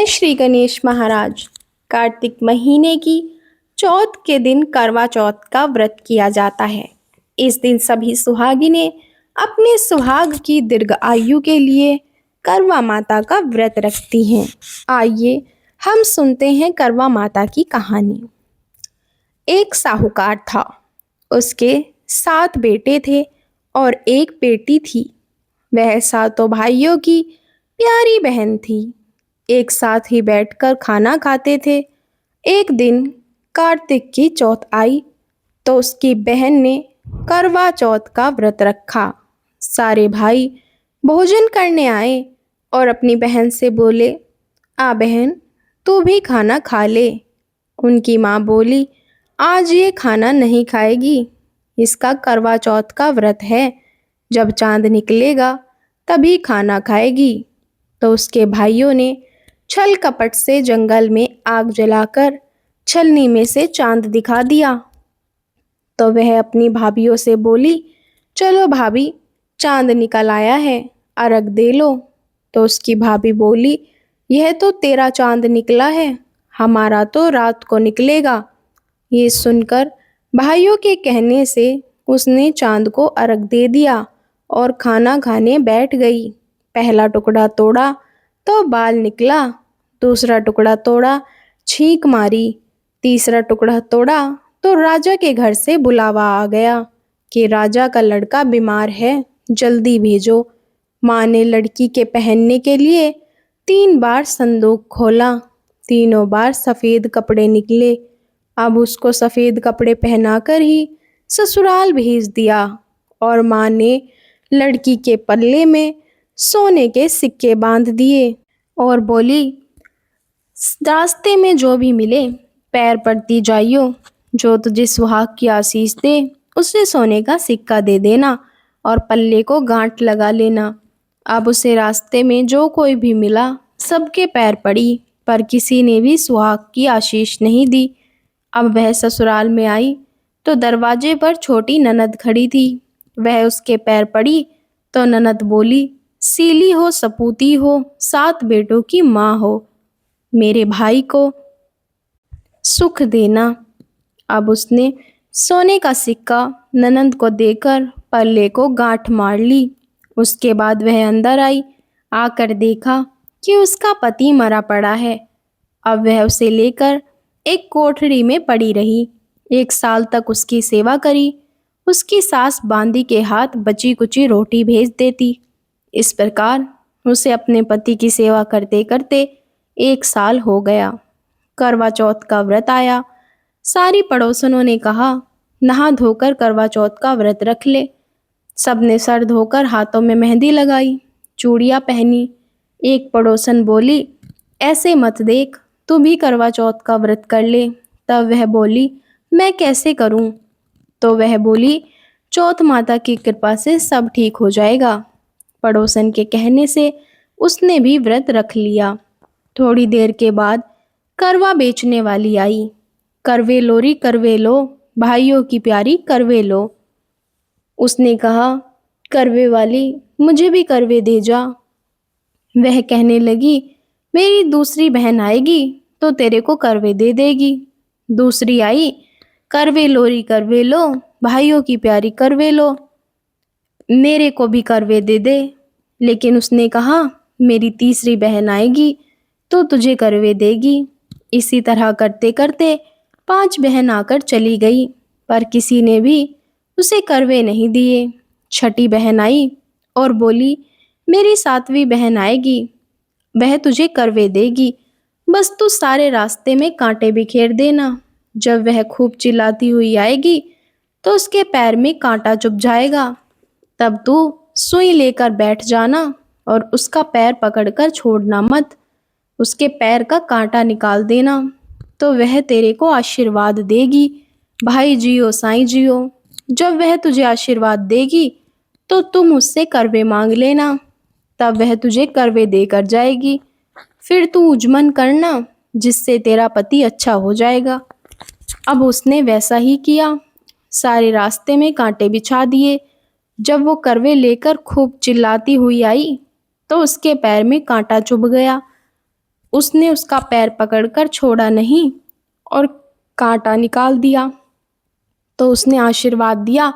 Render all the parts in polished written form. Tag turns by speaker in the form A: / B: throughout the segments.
A: श्री गणेश महाराज। कार्तिक महीने की चौथ के दिन करवा चौथ का व्रत किया जाता है। इस दिन सभी सुहागिनें अपने सुहाग की दीर्घ आयु के लिए करवा माता का व्रत रखती हैं। आइए हम सुनते हैं करवा माता की कहानी। एक साहूकार था। उसके 7 बेटे थे और एक बेटी थी। वह सातों भाइयों की प्यारी बहन थी। एक साथ ही बैठकर खाना खाते थे। एक दिन कार्तिक की चौथ आई तो उसकी बहन ने करवा चौथ का व्रत रखा। सारे भाई भोजन करने आए और अपनी बहन से बोले, आ बहन, तू भी खाना खा ले। उनकी माँ बोली, आज ये खाना नहीं खाएगी, इसका करवा चौथ का व्रत है, जब चांद निकलेगा तभी खाना खाएगी। तो उसके भाइयों ने छल कपट से जंगल में आग जलाकर छलनी में से चांद दिखा दिया। तो वह अपनी भाभीयों से बोली, चलो भाभी, चांद निकल आया है, अर्घ दे लो। तो उसकी भाभी बोली, यह तो तेरा चांद निकला है, हमारा तो रात को निकलेगा। ये सुनकर भाइयों के कहने से उसने चांद को अर्घ दे दिया और खाना खाने बैठ गई। पहला टुकड़ा तोड़ा तो बाल निकला, दूसरा टुकड़ा तोड़ा, छींक मारी, तीसरा टुकड़ा तोड़ा तो राजा के घर से बुलावा आ गया कि राजा का लड़का बीमार है, जल्दी भेजो। माँ ने लड़की के पहनने के लिए 3 बार संदूक खोला। तीनों बार सफ़ेद कपड़े निकले। अब उसको सफ़ेद कपड़े पहनाकर ही ससुराल भेज दिया और माँ ने लड़की के पल्ले में सोने के सिक्के बांध दिए और बोली, रास्ते में जो भी मिले पैर पड़ती जाइयो, जो तुझे सुहाग की आशीष दे उसे सोने का सिक्का दे देना और पल्ले को गांठ लगा लेना। अब उसे रास्ते में जो कोई भी मिला सबके पैर पड़ी, पर किसी ने भी सुहाग की आशीष नहीं दी। अब वह ससुराल में आई तो दरवाजे पर छोटी ननद खड़ी थी। वह उसके पैर पड़ी तो ननद बोली, सीली हो, सपूती हो, 7 बेटों की माँ हो, मेरे भाई को सुख देना। अब उसने सोने का सिक्का ननद को देकर पल्ले को गांठ मार ली। उसके बाद वह अंदर आई। आकर देखा कि उसका पति मरा पड़ा है। अब वह उसे लेकर एक कोठरी में पड़ी रही। 1 साल तक उसकी सेवा करी। उसकी सास बांदी के हाथ बची कुची रोटी भेज देती। इस प्रकार उसे अपने पति की सेवा करते करते 1 साल हो गया। करवा चौथ का व्रत आया। सारी पड़ोसनों ने कहा, नहा धोकर करवा चौथ का व्रत रख ले। सबने सर धोकर हाथों में मेहंदी लगाई, चूड़ियाँ पहनी। एक पड़ोसन बोली, ऐसे मत देख, तू भी करवा चौथ का व्रत कर ले। तब वह बोली, मैं कैसे करूं? तो वह बोली, चौथ माता की कृपा से सब ठीक हो जाएगा। पड़ोसन के कहने से उसने भी व्रत रख लिया। थोड़ी देर के बाद करवा बेचने वाली आई। करवे लो री करवे लो, भाइयों की प्यारी करवे लो। उसने कहा, करवे वाली, मुझे भी करवे दे जा। वह कहने लगी, मेरी दूसरी बहन आएगी तो तेरे को करवे दे देगी। दूसरी आई, करवे लोरी करवे लो, भाइयों की प्यारी करवे लो, मेरे को भी करवे दे दे। लेकिन उसने कहा, मेरी तीसरी बहन आएगी तो तुझे करवे देगी। इसी तरह करते करते 5 बहन आकर चली गई, पर किसी ने भी उसे करवे नहीं दिए। छठी बहन आई और बोली, मेरी 7वीं बहन आएगी, वह तुझे करवे देगी, बस तू सारे रास्ते में कांटे बिखेर देना। जब वह खूब चिल्लाती हुई आएगी तो उसके पैर में कांटा चुभ जाएगा। तब तू सुई लेकर बैठ जाना और उसका पैर पकड़कर छोड़ना मत। उसके पैर का कांटा निकाल देना तो वह तेरे को आशीर्वाद देगी। भाई जियो साईं जियो। जब वह तुझे आशीर्वाद देगी तो तुम उससे करवे मांग लेना, तब वह तुझे करवे देकर जाएगी। फिर तू उजमन करना, जिससे तेरा पति अच्छा हो जाएगा। अब उसने वैसा ही किया। सारे रास्ते में कांटे बिछा दिए। जब वो करवे लेकर खूब चिल्लाती हुई आई तो उसके पैर में कांटा चुभ गया। उसने उसका पैर पकड़कर छोड़ा नहीं और कांटा निकाल दिया। तो उसने आशीर्वाद दिया।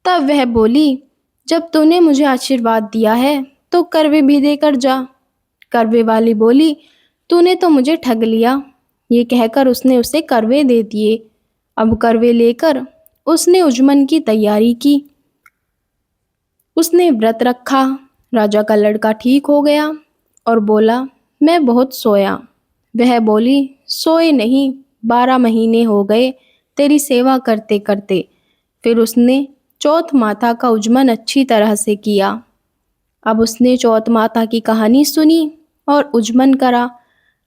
A: तब वह बोली, जब तूने मुझे आशीर्वाद दिया है तो करवे भी देकर जा। करवे वाली बोली, तूने तो मुझे ठग लिया। ये कहकर उसने उसे करवे दे दिए। अब करवे लेकर उसने उजमन की तैयारी की। उसने व्रत रखा। राजा का लड़का ठीक हो गया और बोला, मैं बहुत सोया। वह बोली, सोए नहीं, 12 महीने हो गए तेरी सेवा करते करते। फिर उसने चौथ माता का उजमन अच्छी तरह से किया। अब उसने चौथ माता की कहानी सुनी और उजमन करा।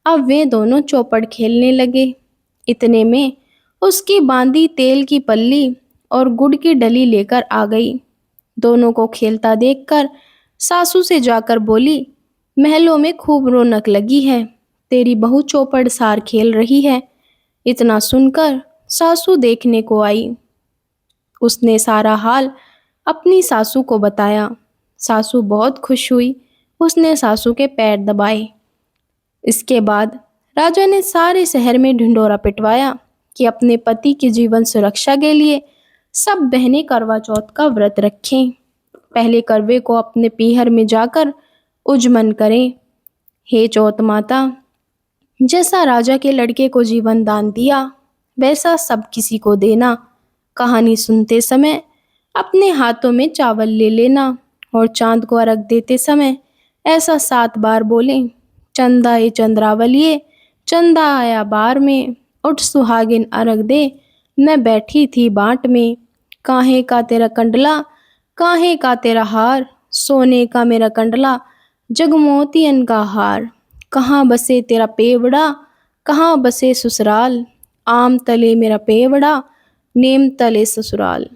A: अब वे दोनों चौपड़ खेलने लगे। इतने में उसकी बांदी तेल की पल्ली और गुड़ की डली लेकर आ गई। दोनों को खेलता देखकर सासू से जाकर बोली, महलों में खूब रौनक लगी है, तेरी बहू चौपड़ सार खेल रही है। इतना सुनकर सासू देखने को आई। उसने सारा हाल अपनी सासू को बताया। सासू बहुत खुश हुई। उसने सासू के पैर दबाए। इसके बाद राजा ने सारे शहर में ढिंढोरा पिटवाया कि अपने पति की जीवन सुरक्षा के लिए सब बहनें करवा चौथ का व्रत रखें। पहले करवे को अपने पीहर में जाकर उजमन करें। हे चौथ माता, जैसा राजा के लड़के को जीवन दान दिया वैसा सब किसी को देना। कहानी सुनते समय अपने हाथों में चावल ले लेना और चांद को अर्घ देते समय ऐसा 7 बार बोलें, चंदा ए चंद्रावलिए, चंदा आया बार में, उठ सुहागिन अर्घ दे, मैं बैठी थी बाट में। काहे का तेरा कंडला, काहे का तेरा हार, सोने का मेरा कंडला, जगमोतियन का हार। कहाँ बसे तेरा पेवड़ा, कहाँ बसे ससुराल, आम तले मेरा पेवड़ा, नेम तले ससुराल।